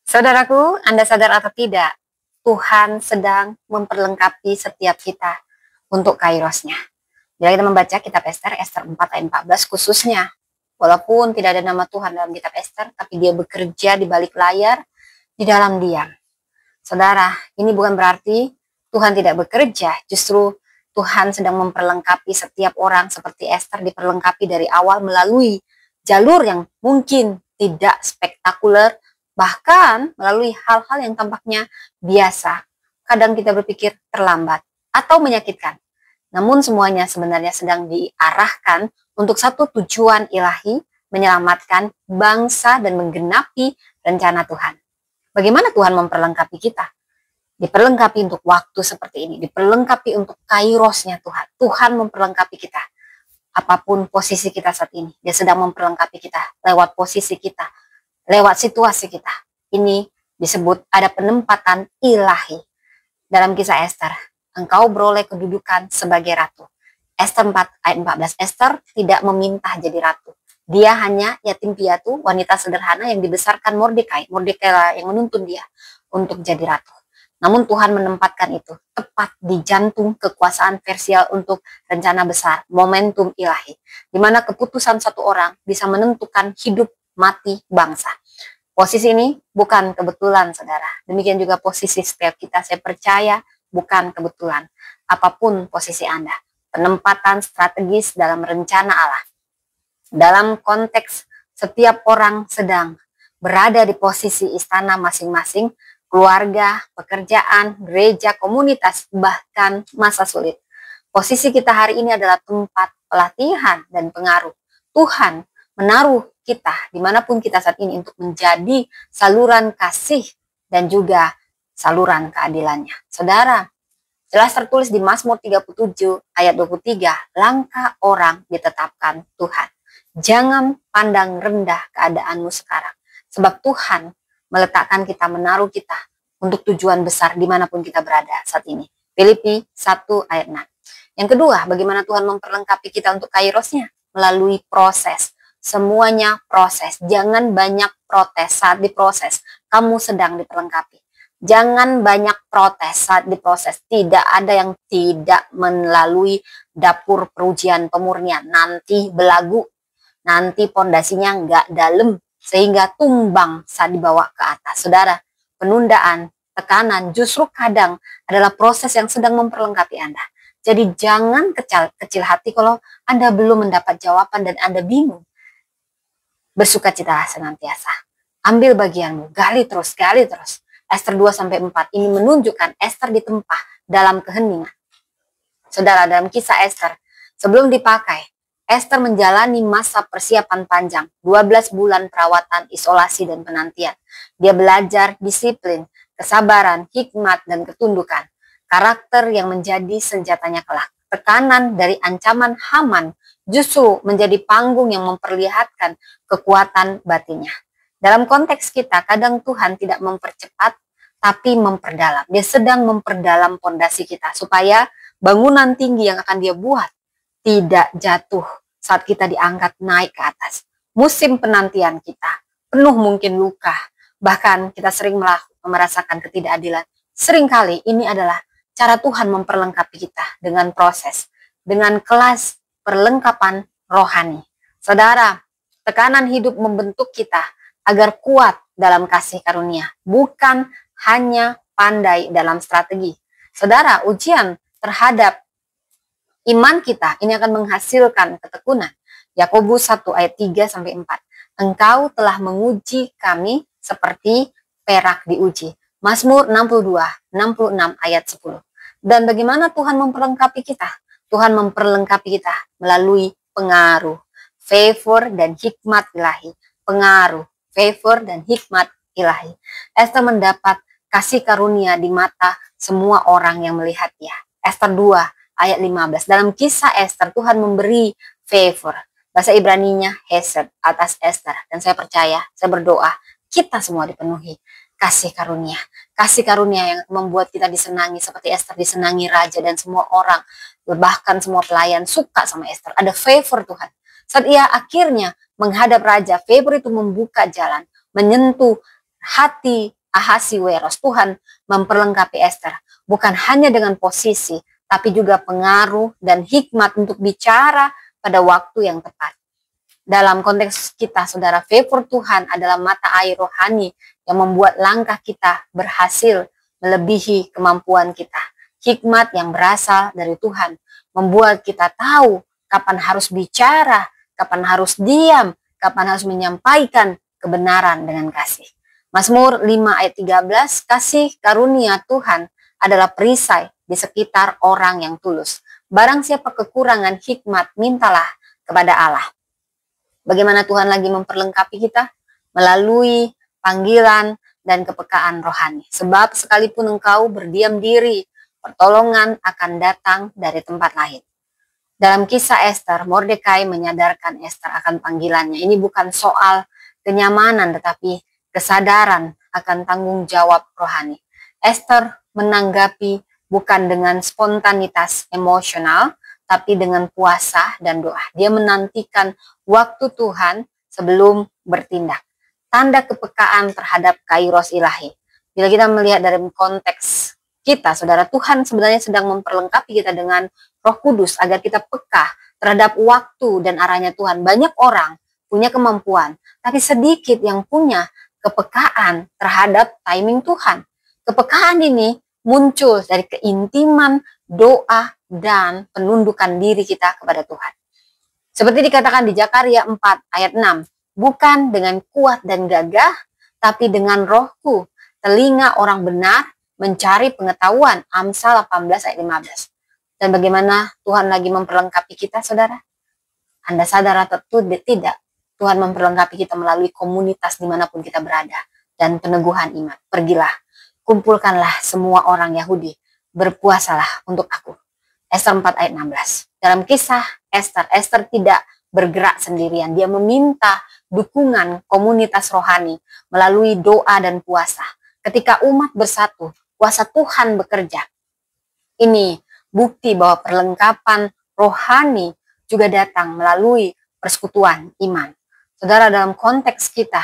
Saudaraku, Anda sadar atau tidak, Tuhan sedang memperlengkapi setiap kita untuk kairosnya. Bila kita membaca kitab Ester, Ester 4 ayat 14 khususnya, walaupun tidak ada nama Tuhan dalam kitab Ester, tapi dia bekerja di balik layar, di dalam diam. Saudara, ini bukan berarti Tuhan tidak bekerja, justru Tuhan sedang memperlengkapi setiap orang seperti Ester diperlengkapi dari awal melalui jalur yang mungkin tidak spektakuler, bahkan melalui hal-hal yang tampaknya biasa. Kadang kita berpikir terlambat atau menyakitkan. Namun semuanya sebenarnya sedang diarahkan untuk satu tujuan ilahi, menyelamatkan bangsa dan menggenapi rencana Tuhan. Bagaimana Tuhan memperlengkapi kita? Diperlengkapi untuk waktu seperti ini, diperlengkapi untuk kairosnya Tuhan. Tuhan memperlengkapi kita. Apapun posisi kita saat ini, dia sedang memperlengkapi kita lewat posisi kita, lewat situasi kita. Ini disebut ada penempatan ilahi. Dalam kisah Ester, engkau beroleh kedudukan sebagai ratu. Ester 4 ayat 14, Ester tidak meminta jadi ratu. Dia hanya yatim piatu, wanita sederhana yang dibesarkan Mordekai. Mordekai lah yang menuntun dia untuk jadi ratu. Namun Tuhan menempatkan itu tepat di jantung kekuasaan Persia untuk rencana besar, momentum ilahi. Di mana keputusan satu orang bisa menentukan hidup mati bangsa. Posisi ini bukan kebetulan, saudara. Demikian juga posisi setiap kita, saya percaya bukan kebetulan. Apapun posisi Anda, penempatan strategis dalam rencana Allah. Dalam konteks setiap orang sedang berada di posisi istana masing-masing, keluarga, pekerjaan, gereja, komunitas, bahkan masa sulit. Posisi kita hari ini adalah tempat pelatihan dan pengaruh. Tuhan menaruh kita dimanapun kita saat ini untuk menjadi saluran kasih dan juga saluran keadilannya. Saudara, jelas tertulis di Mazmur 37 ayat 23, langkah orang ditetapkan Tuhan. Jangan pandang rendah keadaanmu sekarang, sebab Tuhan meletakkan kita, menaruh kita untuk tujuan besar dimanapun kita berada saat ini. Filipi 1 ayat 6. Yang kedua, bagaimana Tuhan memperlengkapi kita untuk kairosnya? Melalui proses. Semuanya proses. Jangan banyak protes saat diproses. Kamu sedang diperlengkapi. Jangan banyak protes saat diproses. Tidak ada yang tidak melalui dapur perujian pemurnian. Nanti belagu. Nanti pondasinya nggak dalam. Sehingga tumbang saat dibawa ke atas. Saudara, penundaan, tekanan justru kadang adalah proses yang sedang memperlengkapi Anda. Jadi jangan kecil hati kalau Anda belum mendapat jawaban dan Anda bingung. Bersukacitalah senantiasa. Ambil bagianmu, gali terus, gali terus. Ester 2-4 ini menunjukkan Ester ditempah dalam keheningan. Saudara, dalam kisah Ester, sebelum dipakai, Ester menjalani masa persiapan panjang, 12 bulan perawatan, isolasi, dan penantian. Dia belajar disiplin, kesabaran, hikmat, dan ketundukan. Karakter yang menjadi senjatanya kelak. Tekanan dari ancaman Haman justru menjadi panggung yang memperlihatkan kekuatan batinnya. Dalam konteks kita, kadang Tuhan tidak mempercepat, tapi memperdalam. Dia sedang memperdalam pondasi kita, supaya bangunan tinggi yang akan dia buat tidak jatuh saat kita diangkat naik ke atas. Musim penantian kita penuh mungkin luka, bahkan kita sering merasakan ketidakadilan. Seringkali ini adalah cara Tuhan memperlengkapi kita dengan proses, dengan kelas perlengkapan rohani. Saudara, tekanan hidup membentuk kita agar kuat dalam kasih karunia, bukan hanya pandai dalam strategi. Saudara, ujian terhadap iman kita ini akan menghasilkan ketekunan. Yakobus 1 ayat 3-4. Engkau telah menguji kami seperti perak diuji. Mazmur 62-66 ayat 10. Dan bagaimana Tuhan memperlengkapi kita? Tuhan memperlengkapi kita melalui pengaruh, favor, dan hikmat ilahi. Pengaruh, favor, dan hikmat ilahi. Ester mendapat kasih karunia di mata semua orang yang melihat dia. Ester 2 ayat 15. Dalam kisah Ester, Tuhan memberi favor. Bahasa Ibraninya hesed atas Ester. Dan saya percaya, saya berdoa, kita semua dipenuhi kasih karunia. Kasih karunia yang membuat kita disenangi seperti Ester disenangi raja dan semua orang. Bahkan semua pelayan suka sama Ester. Ada favor Tuhan. Saat ia akhirnya menghadap raja, favor itu membuka jalan, menyentuh hati Ahasiweros. Tuhan memperlengkapi Ester bukan hanya dengan posisi, tapi juga pengaruh dan hikmat untuk bicara pada waktu yang tepat. Dalam konteks kita, saudara, favor Tuhan adalah mata air rohani yang membuat langkah kita berhasil melebihi kemampuan kita. Hikmat yang berasal dari Tuhan membuat kita tahu kapan harus bicara, kapan harus diam, kapan harus menyampaikan kebenaran dengan kasih. Mazmur 5 ayat 13, kasih karunia Tuhan adalah perisai di sekitar orang yang tulus. Barang siapa kekurangan hikmat, mintalah kepada Allah. Bagaimana Tuhan lagi memperlengkapi kita? Melalui panggilan dan kepekaan rohani. Sebab sekalipun engkau berdiam diri, pertolongan akan datang dari tempat lain. Dalam kisah Ester, Mordekai menyadarkan Ester akan panggilannya. Ini bukan soal kenyamanan, tetapi kesadaran akan tanggung jawab rohani. Ester menanggapi bukan dengan spontanitas emosional, tapi dengan puasa dan doa. Dia menantikan waktu Tuhan sebelum bertindak. Tanda kepekaan terhadap kairos ilahi. Bila kita melihat dari konteks kita, saudara, Tuhan sebenarnya sedang memperlengkapi kita dengan Roh Kudus agar kita peka terhadap waktu dan arahnya Tuhan. Banyak orang punya kemampuan, tapi sedikit yang punya kepekaan terhadap timing Tuhan. Kepekaan ini muncul dari keintiman, doa, dan penundukan diri kita kepada Tuhan. Seperti dikatakan di Zakaria 4 ayat 6, bukan dengan kuat dan gagah, tapi dengan rohku, telinga orang benar mencari pengetahuan. Amsal 18 ayat 15. Dan bagaimana Tuhan lagi memperlengkapi kita, saudara? Anda sadar atau tidak? Tuhan memperlengkapi kita melalui komunitas dimanapun kita berada. Dan peneguhan iman. Pergilah, kumpulkanlah semua orang Yahudi, berpuasalah untuk aku. Ester 4 ayat 16. Dalam kisah Ester, Ester tidak bergerak sendirian. Dia meminta dukungan komunitas rohani melalui doa dan puasa. Ketika umat bersatu, kuasa Tuhan bekerja. Ini bukti bahwa perlengkapan rohani juga datang melalui persekutuan iman. Saudara, dalam konteks kita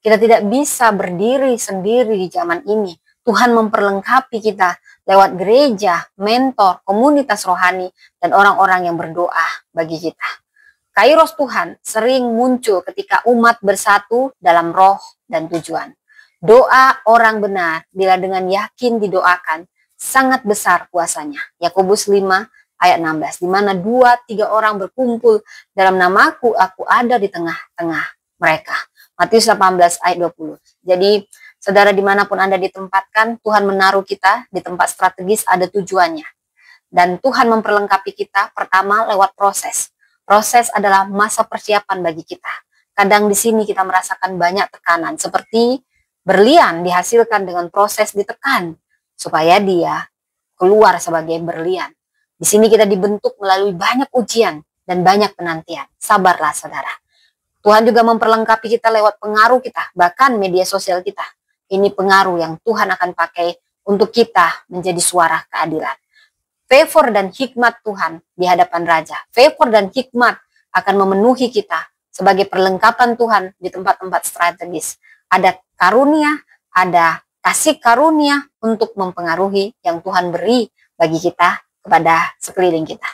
tidak bisa berdiri sendiri di zaman ini. Tuhan memperlengkapi kita lewat gereja, mentor, komunitas rohani, dan orang-orang yang berdoa bagi kita. Kairos Tuhan sering muncul ketika umat bersatu dalam roh dan tujuan. Doa orang benar bila dengan yakin didoakan sangat besar kuasanya. Yakobus 5 ayat 16, di mana 2-3 orang berkumpul dalam namaku, aku ada di tengah-tengah mereka. Matius 18 ayat 20. Jadi, saudara, dimanapun Anda ditempatkan, Tuhan menaruh kita di tempat strategis, ada tujuannya. Dan Tuhan memperlengkapi kita pertama lewat proses. Proses adalah masa persiapan bagi kita. Kadang di sini kita merasakan banyak tekanan, seperti berlian dihasilkan dengan proses ditekan, supaya dia keluar sebagai berlian. Di sini kita dibentuk melalui banyak ujian dan banyak penantian. Sabarlah, saudara. Tuhan juga memperlengkapi kita lewat pengaruh kita, bahkan media sosial kita. Ini pengaruh yang Tuhan akan pakai untuk kita menjadi suara keadilan. Favor dan hikmat Tuhan di hadapan Raja. Favor dan hikmat akan memenuhi kita sebagai perlengkapan Tuhan di tempat-tempat strategis. Ada karunia, ada kasih karunia untuk mempengaruhi yang Tuhan beri bagi kita kepada sekeliling kita.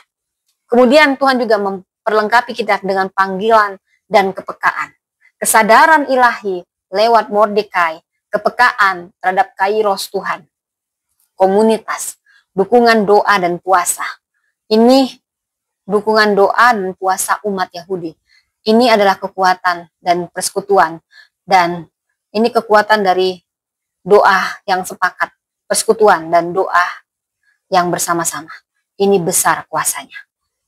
Kemudian Tuhan juga memperlengkapi kita dengan panggilan dan kepekaan. Kesadaran ilahi lewat Mordekai, kepekaan terhadap kairos Tuhan, komunitas, dukungan doa dan puasa. Ini dukungan doa dan puasa umat Yahudi. Ini adalah kekuatan dan persekutuan, dan ini kekuatan dari doa yang sepakat, persekutuan dan doa yang bersama-sama. Ini besar kuasanya,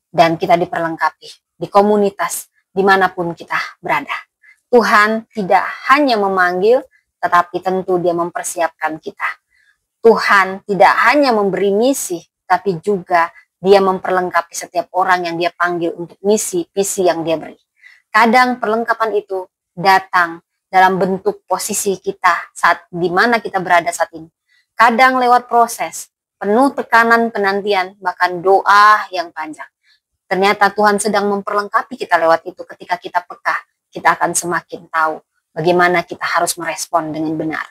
dan kita diperlengkapi di komunitas dimanapun kita berada. Tuhan tidak hanya memanggil, tetapi tentu Dia mempersiapkan kita. Tuhan tidak hanya memberi misi, tapi juga Dia memperlengkapi setiap orang yang Dia panggil untuk misi, visi yang Dia beri. Kadang perlengkapan itu datang dalam bentuk posisi kita saat di mana kita berada saat ini. Kadang lewat proses, penuh tekanan, penantian, bahkan doa yang panjang. Ternyata Tuhan sedang memperlengkapi kita lewat itu. Ketika kita peka, kita akan semakin tahu bagaimana kita harus merespon dengan benar.